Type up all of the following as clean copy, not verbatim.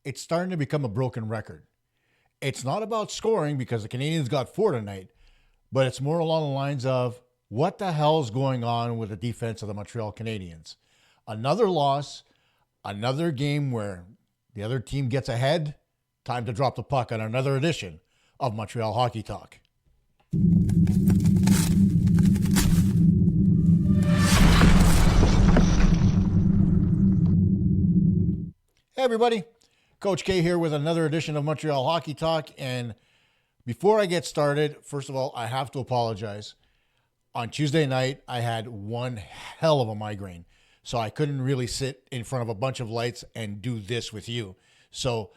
it's starting to become a broken record. It's not about scoring because the Canadiens got 4 tonight, but it's more along the lines of what the hell is going on with the defense of the Montreal Canadiens. Another loss, another game where the other team gets ahead. Time to drop the puck on another edition of Montreal Hockey Talk. Hey everybody, Coach K here with another edition of Montreal Hockey Talk. And before I get started, first of all, I have to apologize. On Tuesday night, I had one hell of a migraine, so I couldn't really sit in front of a bunch of lights and do this with you. So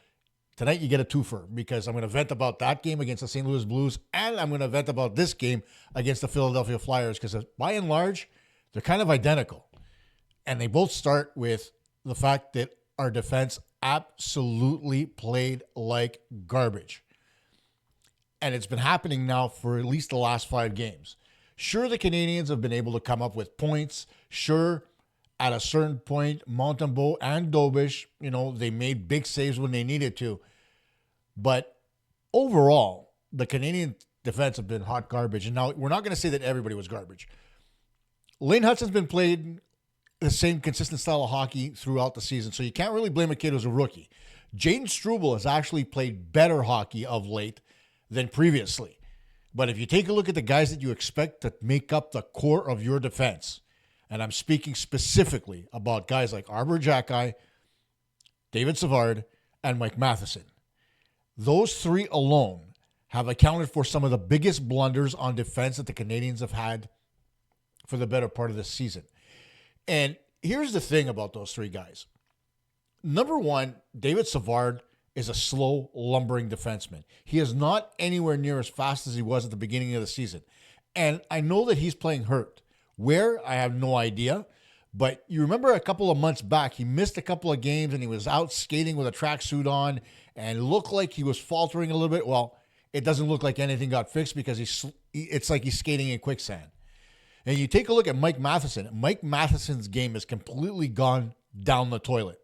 tonight you get a twofer because I'm going to vent about that game against the St. Louis Blues, and I'm going to vent about this game against the Philadelphia Flyers because by and large, they're kind of identical. And they both start with the fact that our defense absolutely played like garbage. And it's been happening now for at least the last 5 games. Sure, the Canadiens have been able to come up with points. Sure, at a certain point, Montembeault and Dobish, they made big saves when they needed to. But overall, the Canadian defense have been hot garbage. And now we're not going to say that everybody was garbage. Lane Hutson's been played the same consistent style of hockey throughout the season, so you can't really blame a kid who's a rookie. Jaden Struble has actually played better hockey of late than previously. But if you take a look at the guys that you expect to make up the core of your defense, and I'm speaking specifically about guys like Arber Xhekaj, David Savard, and Mike Matheson, those 3 alone have accounted for some of the biggest blunders on defense that the Canadiens have had for the better part of this season. And here's the thing about those 3 guys. Number one, David Savard is a slow, lumbering defenseman. He is not anywhere near as fast as he was at the beginning of the season. And I know that he's playing hurt. Where? I have no idea. But you remember a couple of months back, he missed a couple of games and he was out skating with a tracksuit on and looked like he was faltering a little bit. Well, it doesn't look like anything got fixed because it's like he's skating in quicksand. And you take a look at Mike Matheson. Mike Matheson's game has completely gone down the toilet.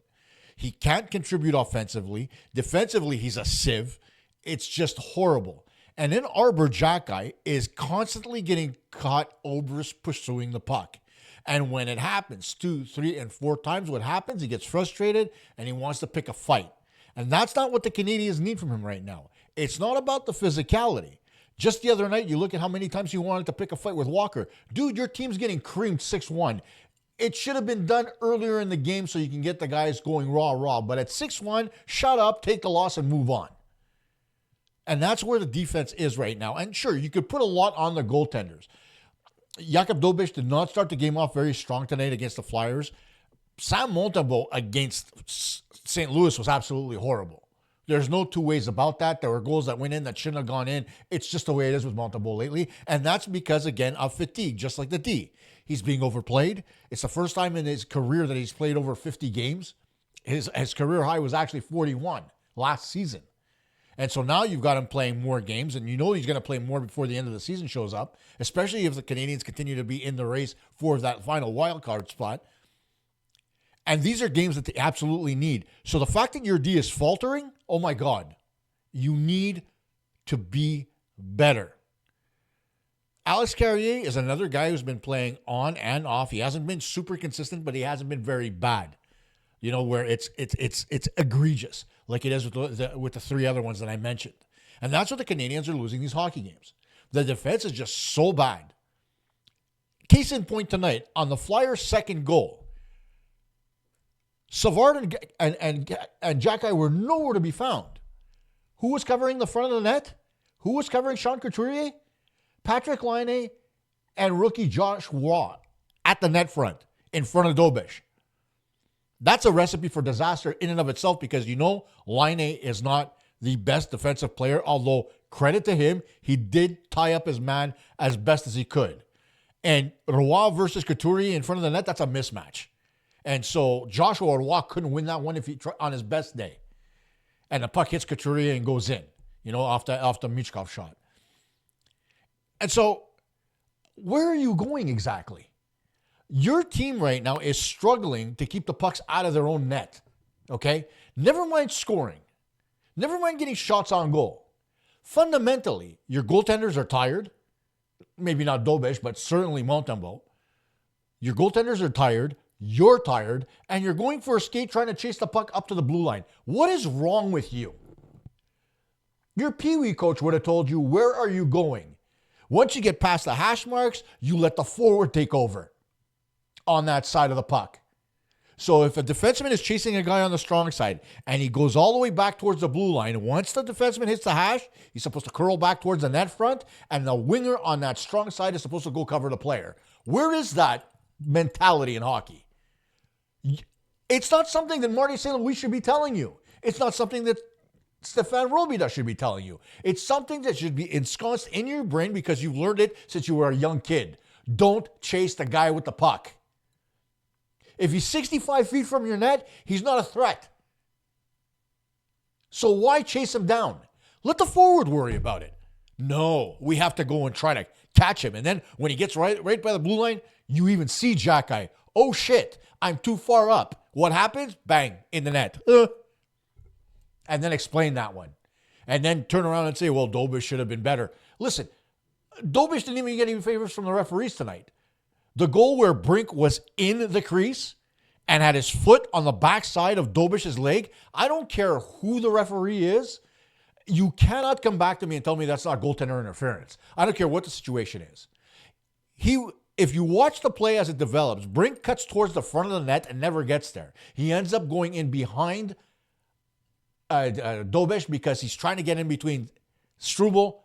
He can't contribute offensively. Defensively, he's a sieve. It's just horrible. And then Arber Xhekaj is constantly getting caught over pursuing the puck. And when it happens 2, 3, and 4 times, what happens? He gets frustrated and he wants to pick a fight. And that's not what the Canadiens need from him right now. It's not about the physicality. Just the other night, you look at how many times he wanted to pick a fight with Walker. Dude, your team's getting creamed 6-1. It should have been done earlier in the game so you can get the guys going raw. But at 6-1, shut up, take the loss, and move on. And that's where the defense is right now. And sure, you could put a lot on the goaltenders. Jakub Dobish did not start the game off very strong tonight against the Flyers. Sam Montembeault against St. Louis was absolutely horrible. There's no 2 ways about that. There were goals that went in that shouldn't have gone in. It's just the way it is with Montembeault lately. And that's because, again, of fatigue, just like the D. He's being overplayed. It's the first time in his career that he's played over 50 games. His career high was actually 41 last season. And so now you've got him playing more games, and you know he's going to play more before the end of the season shows up, especially if the Canadiens continue to be in the race for that final wild card spot. And these are games that they absolutely need. So the fact that your D is faltering, oh my God, you need to be better. Alex Carrier is another guy who's been playing on and off. He hasn't been super consistent, but he hasn't been very bad. Where it's egregious, like it is with the 3 other ones that I mentioned. And that's what the Canadiens are losing these hockey games. The defense is just so bad. Case in point tonight, on the Flyers' second goal, Savard and Xhekaj were nowhere to be found. Who was covering the front of the net? Who was covering Sean Couturier? Patrick Laine and rookie Josh Waugh at the net front in front of Dobish. That's a recipe for disaster in and of itself because Laine is not the best defensive player, although credit to him, he did tie up his man as best as he could. And Roy versus Couturier in front of the net, that's a mismatch. And so Joshua Roy couldn't win that one if he on his best day. And the puck hits Couturier and goes in, off the Michkov shot. And so where are you going exactly? Your team right now is struggling to keep the pucks out of their own net. Okay? Never mind scoring. Never mind getting shots on goal. Fundamentally, your goaltenders are tired. Maybe not Dobish, but certainly Montembeault. Your goaltenders are tired. You're tired. And you're going for a skate trying to chase the puck up to the blue line. What is wrong with you? Your Pee-wee coach would have told you, where are you going? Once you get past the hash marks, you let the forward take over on that side of the puck. So if a defenseman is chasing a guy on the strong side and he goes all the way back towards the blue line, once the defenseman hits the hash, he's supposed to curl back towards the net front, and the winger on that strong side is supposed to go cover the player. Where is that mentality in hockey? It's not something that Marty St. Louis should be telling you. It's not something that Stefan Robida should be telling you. It's something that should be ensconced in your brain because you've learned it since you were a young kid. Don't chase the guy with the puck. If he's 65 feet from your net, he's not a threat. So why chase him down? Let the forward worry about it. No, we have to go and try to catch him. And then when he gets right by the blue line, you even see Jack-Eye. Oh shit, I'm too far up. What happens? Bang, in the net. And then explain that one. And then turn around and say, well, Dobish should have been better. Listen, Dobish didn't even get any favors from the referees tonight. The goal where Brink was in the crease and had his foot on the backside of Dobish's leg, I don't care who the referee is. You cannot come back to me and tell me that's not goaltender interference. I don't care what the situation is. If you watch the play as it develops, Brink cuts towards the front of the net and never gets there. He ends up going in behind Dobish because he's trying to get in between Struble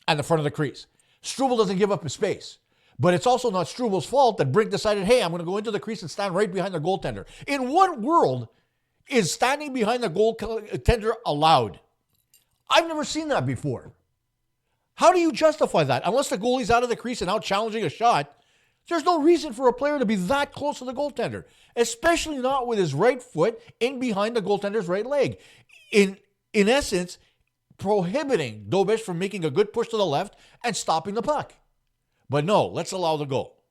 and the front of the crease. Struble doesn't give up his space. But it's also not Struble's fault that Brink decided, hey, I'm going to go into the crease and stand right behind the goaltender. In what world is standing behind the goaltender allowed? I've never seen that before. How do you justify that? Unless the goalie's out of the crease and out challenging a shot, there's no reason for a player to be that close to the goaltender, especially not with his right foot in behind the goaltender's right leg. In essence, prohibiting Dobish from making a good push to the left and stopping the puck. But no, let's allow the goal.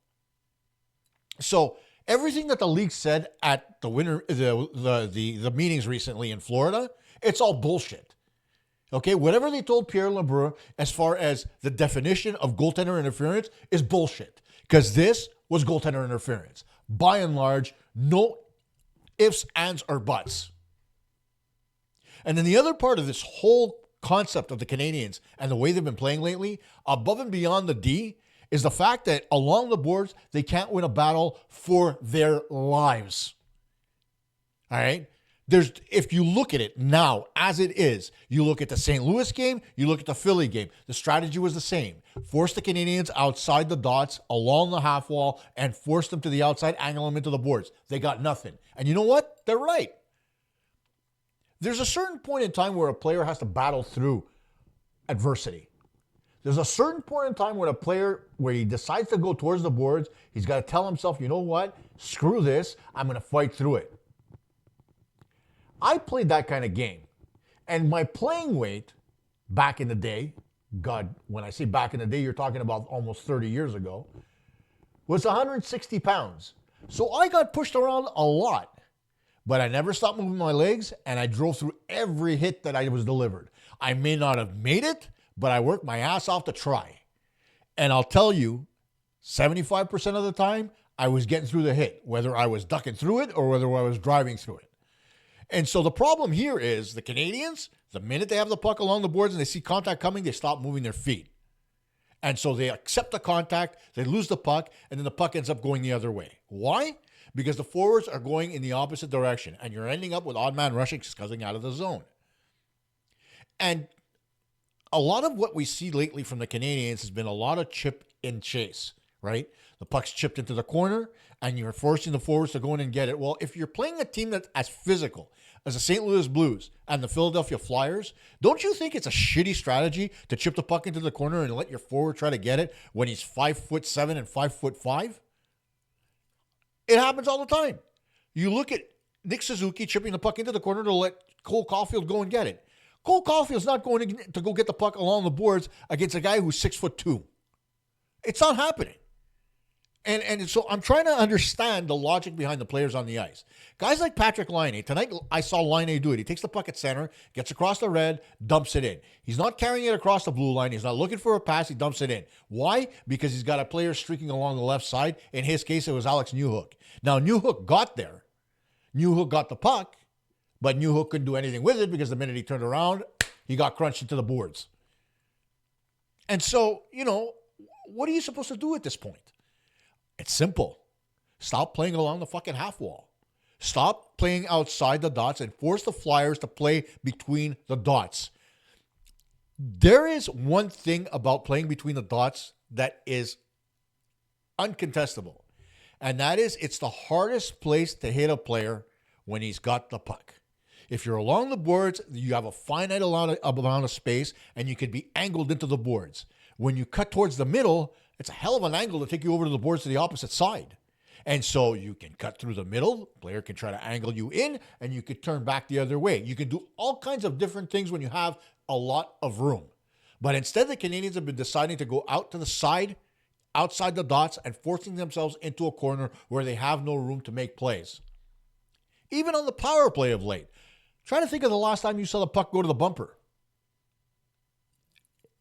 So everything that the league said at the meetings recently in Florida, it's all bullshit. Okay, whatever they told Pierre LeBrun as far as the definition of goaltender interference is bullshit. Because this was goaltender interference. By and large, no ifs, ands, or buts. And then the other part of this whole concept of the Canadiens and the way they've been playing lately, above and beyond the D, is the fact that along the boards, they can't win a battle for their lives. All right? If you look at it now as it is, you look at the St. Louis game, you look at the Philly game, the strategy was the same. Force the Canadiens outside the dots, along the half wall, and force them to the outside, angle them into the boards. They got nothing. And you know what? They're right. There's a certain point in time where a player has to battle through adversity. There's a certain point in time where he decides to go towards the boards, he's got to tell himself, you know what? Screw this. I'm going to fight through it. I played that kind of game. And my playing weight back in the day, God, when I say back in the day, you're talking about almost 30 years ago, was 160 pounds. So I got pushed around a lot. But I never stopped moving my legs, and I drove through every hit that I was delivered. I may not have made it, but I worked my ass off to try. And I'll tell you, 75% of the time, I was getting through the hit, whether I was ducking through it or whether I was driving through it. And so the problem here is the Canadiens, the minute they have the puck along the boards and they see contact coming, they stop moving their feet. And so they accept the contact, they lose the puck, and then the puck ends up going the other way. Why? Because the forwards are going in the opposite direction, and you're ending up with odd man rushing, scuzzing out of the zone. And a lot of what we see lately from the Canadiens has been a lot of chip and chase, right? The puck's chipped into the corner, and you're forcing the forwards to go in and get it. Well, if you're playing a team that's as physical as the St. Louis Blues and the Philadelphia Flyers, don't you think it's a shitty strategy to chip the puck into the corner and let your forward try to get it when he's 5'7" and 5'5"? It happens all the time. You look at Nick Suzuki chipping the puck into the corner to let Cole Caulfield go and get it. Cole Caulfield's not going to go get the puck along the boards against a guy who's 6'2". It's not happening. And so I'm trying to understand the logic behind the players on the ice. Guys like Patrick Laine, tonight I saw Laine do it. He takes the puck at center, gets across the red, dumps it in. He's not carrying it across the blue line. He's not looking for a pass. He dumps it in. Why? Because he's got a player streaking along the left side. In his case, it was Alex Newhook. Now, Newhook got there. Newhook got the puck, but Newhook couldn't do anything with it because the minute he turned around, he got crunched into the boards. And so, what are you supposed to do at this point? It's simple. Stop playing along the fucking half wall. Stop playing outside the dots and force the Flyers to play between the dots. There is one thing about playing between the dots that is uncontestable, and that is it's the hardest place to hit a player when he's got the puck. If you're along the boards, you have a finite amount of space, and you could be angled into the boards. When you cut towards the middle, it's a hell of an angle to take you over to the boards to the opposite side. And so you can cut through the middle, player can try to angle you in, and you could turn back the other way. You can do all kinds of different things when you have a lot of room. But instead, the Canadiens have been deciding to go out to the side, outside the dots, and forcing themselves into a corner where they have no room to make plays. Even on the power play of late. Try to think of the last time you saw the puck go to the bumper.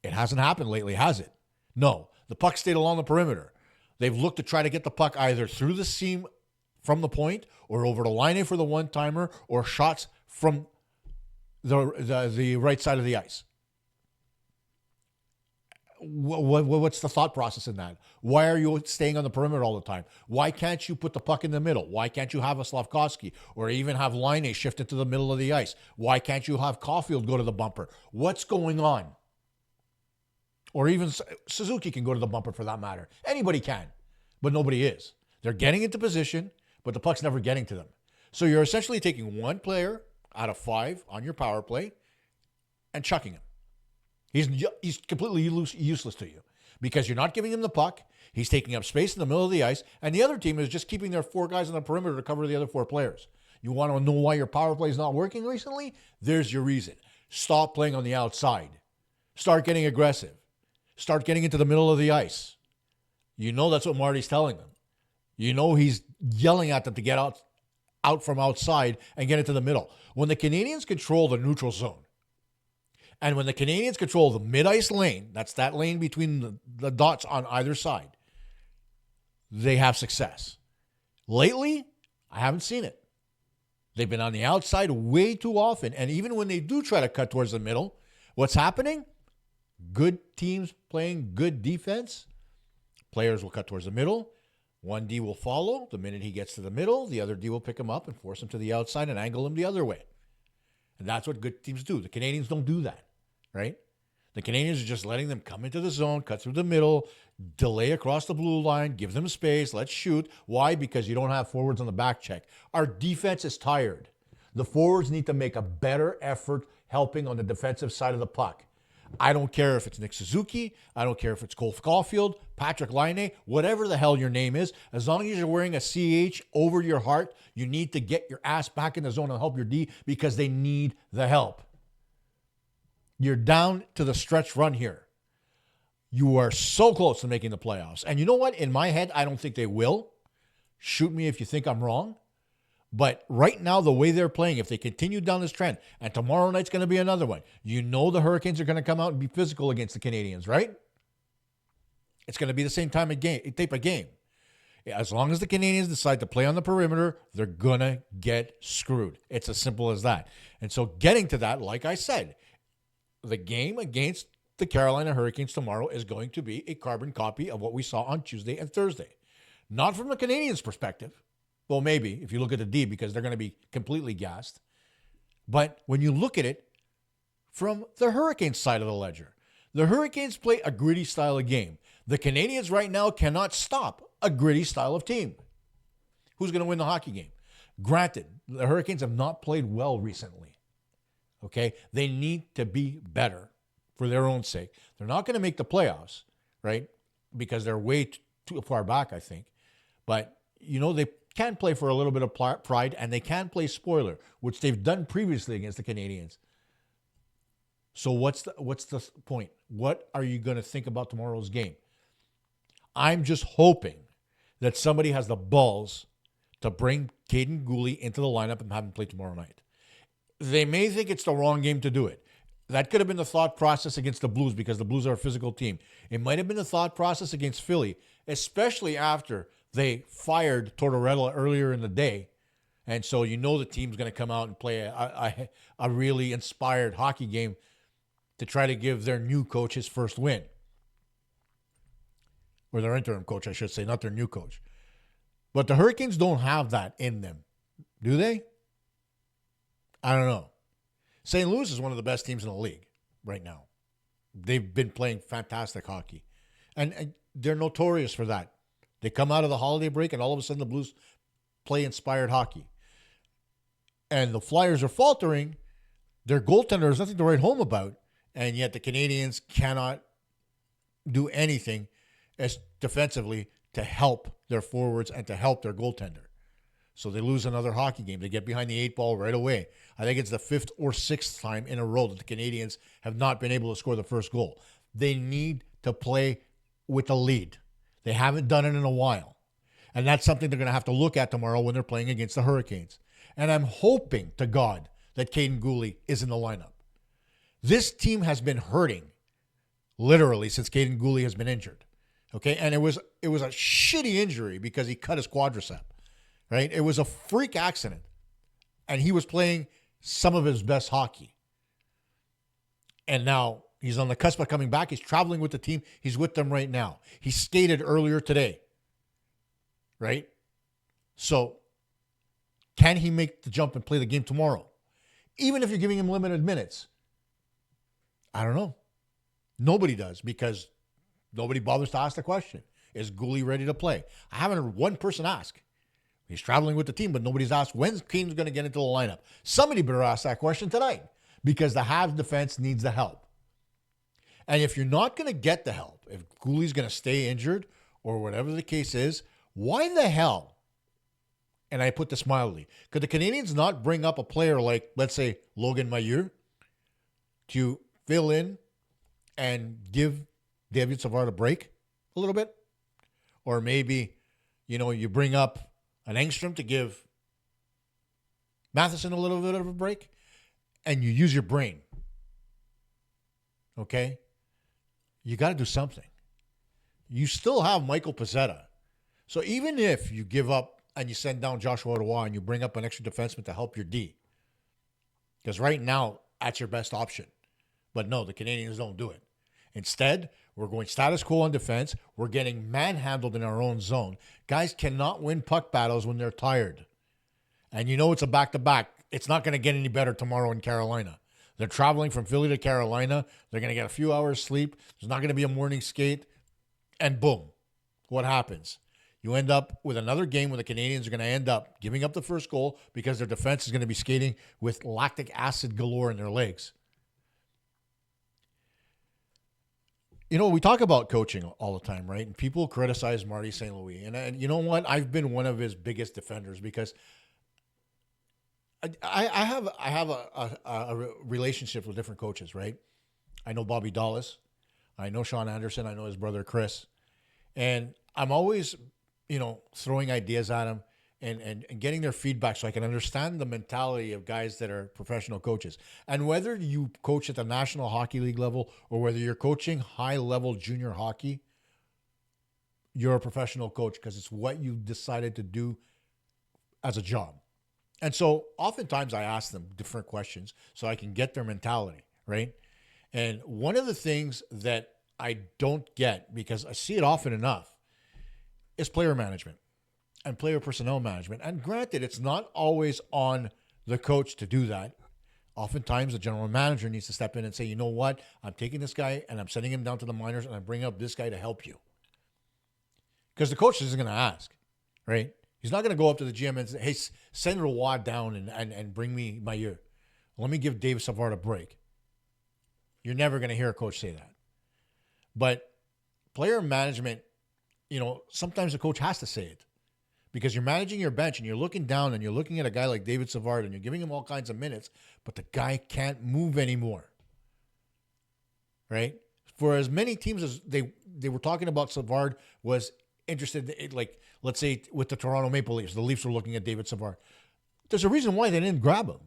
It hasn't happened lately, has it? No. The puck stayed along the perimeter. They've looked to try to get the puck either through the seam from the point or over to Laine for the one-timer or shots from the right side of the ice. What's the thought process in that? Why are you staying on the perimeter all the time? Why can't you put the puck in the middle? Why can't you have a Slafkovsky or even have Laine shift into the middle of the ice? Why can't you have Caulfield go to the bumper? What's going on? Or even Suzuki can go to the bumper for that matter. Anybody can, but nobody is. They're getting into position, but the puck's never getting to them. So you're essentially taking one player out of 5 on your power play and chucking him. He's completely useless to you because you're not giving him the puck. He's taking up space in the middle of the ice, and the other team is just keeping their 4 guys on the perimeter to cover the other 4 players. You want to know why your power play is not working recently? There's your reason. Stop playing on the outside. Start getting aggressive. Start getting into the middle of the ice. That's what Marty's telling them. He's yelling at them to get out from outside and get into the middle. When the Canadiens control the neutral zone, and when the Canadiens control the mid-ice lane, that's that lane between the dots on either side, they have success. Lately, I haven't seen it. They've been on the outside way too often, and even when they do try to cut towards the middle, what's happening? Good teams playing good defense. Players will cut towards the middle. One D will follow. The minute he gets to the middle, the other D will pick him up and force him to the outside and angle him the other way. And that's what good teams do. The Canadiens don't do that, right? The Canadiens are just letting them come into the zone, cut through the middle, delay across the blue line, give them space, let's shoot. Why? Because you don't have forwards on the back check. Our defense is tired. The forwards need to make a better effort helping on the defensive side of the puck. I don't care if it's Nick Suzuki. I don't care if it's Cole Caulfield, Patrick Laine, whatever the hell your name is. As long as you're wearing a CH over your heart, you need to get your ass back in the zone and help your D because they need the help. You're down to the stretch run here. You are so close to making the playoffs. And you know what? In my head, I don't think they will. Shoot me if you think I'm wrong. But right now, the way they're playing, if they continue down this trend, and tomorrow night's going to be another one, the Hurricanes are going to come out and be physical against the Canadiens, right? It's going to be the same type of game. As long as the Canadiens decide to play on the perimeter, they're going to get screwed. It's as simple as that. And so getting to that, like I said, the game against the Carolina Hurricanes tomorrow is going to be a carbon copy of what we saw on Tuesday and Thursday. Not from the Canadiens' perspective. Well, maybe if you look at the D because they're going to be completely gassed. But when you look at it from the Hurricanes side of the ledger, the Hurricanes play a gritty style of game. The Canadiens right now cannot stop a gritty style of team. Who's going to win the hockey game? Granted, the Hurricanes have not played well recently. Okay? They need to be better for their own sake. They're not going to make the playoffs, right? Because they're way too far back, I think. But, they can play for a little bit of pride, and they can play spoiler, which they've done previously against the Canadiens. So what's the point? What are you going to think about tomorrow's game? I'm just hoping that somebody has the balls to bring Caden Gooley into the lineup and have him play tomorrow night. They may think it's the wrong game to do it. That could have been the thought process against the Blues because the Blues are a physical team. It might have been the thought process against Philly, especially after they fired Tortorella earlier in the day. And so you know the team's going to come out and play a really inspired hockey game to try to give their new coach his first win. Or their interim coach, I should say, not their new coach. But the Hurricanes don't have that in them, do they? I don't know. St. Louis is one of the best teams in the league right now. They've been playing fantastic hockey. And they're notorious for that. They come out of the holiday break and all of a sudden the Blues play inspired hockey. And the Flyers are faltering. Their goaltender is nothing to write home about. And yet the Canadiens cannot do anything as defensively to help their forwards and to help their goaltender. So they lose another hockey game. They get behind the 8 ball right away. I think it's the 5th or 6th time in a row that the Canadiens have not been able to score the first goal. They need to play with the lead. They haven't done it in a while. And that's something they're going to have to look at tomorrow when they're playing against the Hurricanes. And I'm hoping to God that Caden Gooley is in the lineup. This team has been hurting literally since Caden Gooley has been injured. Okay, and it was a shitty injury because he cut his quadricep. Right? It was a freak accident. And he was playing some of his best hockey. And now he's on the cusp of coming back. He's traveling with the team. He's with them right now. He skated earlier today. Right? So, can he make the jump and play the game tomorrow? Even if you're giving him limited minutes. I don't know. Nobody does because nobody bothers to ask the question. Is Gooley ready to play? I haven't heard one person ask. He's traveling with the team, but nobody's asked when's Caden's going to get into the lineup. Somebody better ask that question tonight because the Habs defense needs the help. And if you're not going to get the help, if Gooley's going to stay injured or whatever the case is, why the hell, and I put this mildly, could the Canadiens not bring up a player like, let's say, Logan Mailloux to fill in and give David Savard a break a little bit? Or maybe, you bring up an Engstrom to give Matheson a little bit of a break, and you use your brain. Okay? You got to do something. You still have Michael Pezzetta. So even if you give up and you send down Joshua Ottawa and you bring up an extra defenseman to help your D, because right now, that's your best option. But no, the Canadiens don't do it. Instead, we're going status quo on defense. We're getting manhandled in our own zone. Guys cannot win puck battles when they're tired. And it's a back-to-back. It's not going to get any better tomorrow in Carolina. They're traveling from Philly to Carolina. They're going to get a few hours sleep. There's not going to be a morning skate. And boom, what happens? You end up with another game where the Canadiens are going to end up giving up the first goal because their defense is going to be skating with lactic acid galore in their legs. We talk about coaching all the time, right? And people criticize Marty St. Louis. And you know what? I've been one of his biggest defenders because I have a relationship with different coaches, right? I know Bobby Dallas. I know Sean Anderson. I know his brother Chris. And I'm always, throwing ideas at him and getting their feedback so I can understand the mentality of guys that are professional coaches. And whether you coach at the National Hockey League level or whether you're coaching high-level junior hockey, you're a professional coach because it's what you decided to do as a job. And so oftentimes I ask them different questions so I can get their mentality, right? And one of the things that I don't get, because I see it often enough, is player management and player personnel management. And granted, it's not always on the coach to do that. Oftentimes, the general manager needs to step in and say, you know what? I'm taking this guy and I'm sending him down to the minors and I'm bringing up this guy to help you. Because the coach isn't going to ask, right? He's not going to go up to the GM and say, hey, send Roy down and bring me my year. Let me give Dave Savard a break. You're never going to hear a coach say that. But player management, sometimes the coach has to say it. Because you're managing your bench and you're looking down and you're looking at a guy like David Savard and you're giving him all kinds of minutes, but the guy can't move anymore. Right? For as many teams as they were talking about, Savard was interested in, like let's say with the Toronto Maple Leafs, the Leafs were looking at David Savard. There's a reason why they didn't grab him.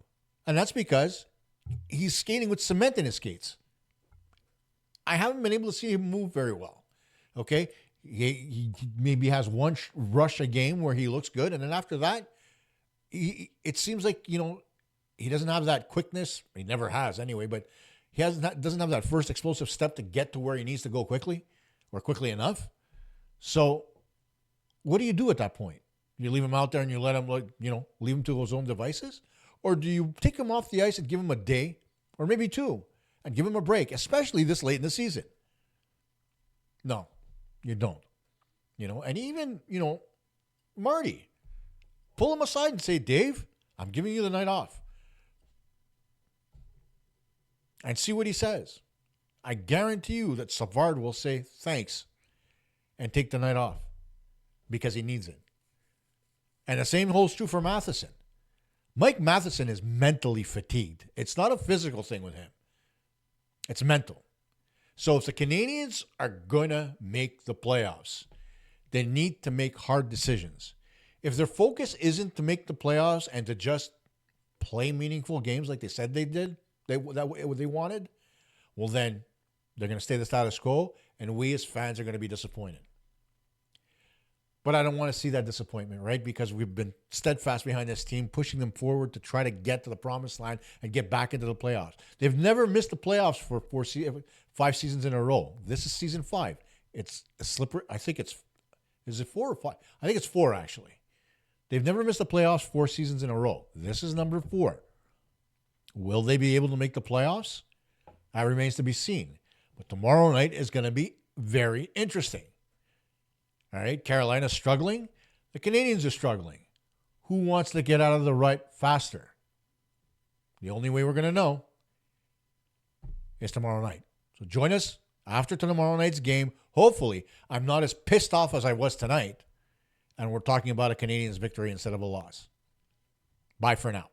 And that's because he's skating with cement in his skates. I haven't been able to see him move very well. Okay? He maybe has one rush a game where he looks good. And then after that, it seems like, he doesn't have that quickness. He never has anyway, but he doesn't have that first explosive step to get to where he needs to go quickly or quickly enough. So what do you do at that point? You leave him out there and you let him, leave him to his own devices? Or do you take him off the ice and give him a day or maybe two and give him a break, especially this late in the season? No, you don't. And even, Marty, pull him aside and say, Dave, I'm giving you the night off. And see what he says. I guarantee you that Savard will say thanks and take the night off because he needs it. And the same holds true for Matheson. Mike Matheson is mentally fatigued. It's not a physical thing with him. It's mental. So if the Canadiens are going to make the playoffs, they need to make hard decisions. If their focus isn't to make the playoffs and to just play meaningful games like they said they did, they wanted, well then they're going to stay the status quo and we as fans are going to be disappointed. But I don't want to see that disappointment, right? Because we've been steadfast behind this team, pushing them forward to try to get to the promised land and get back into the playoffs. They've never missed the playoffs for 5 seasons in a row. This is season 5. It's a slippery. I think is it 4 or 5? I think it's 4 actually. They've never missed the playoffs 4 seasons in a row. This is number 4. Will they be able to make the playoffs? That remains to be seen. But tomorrow night is going to be very interesting. All right, Carolina's struggling. The Canadiens are struggling. Who wants to get out of the rut faster? The only way we're going to know is tomorrow night. So join us after tomorrow night's game. Hopefully, I'm not as pissed off as I was tonight, and we're talking about a Canadiens victory instead of a loss. Bye for now.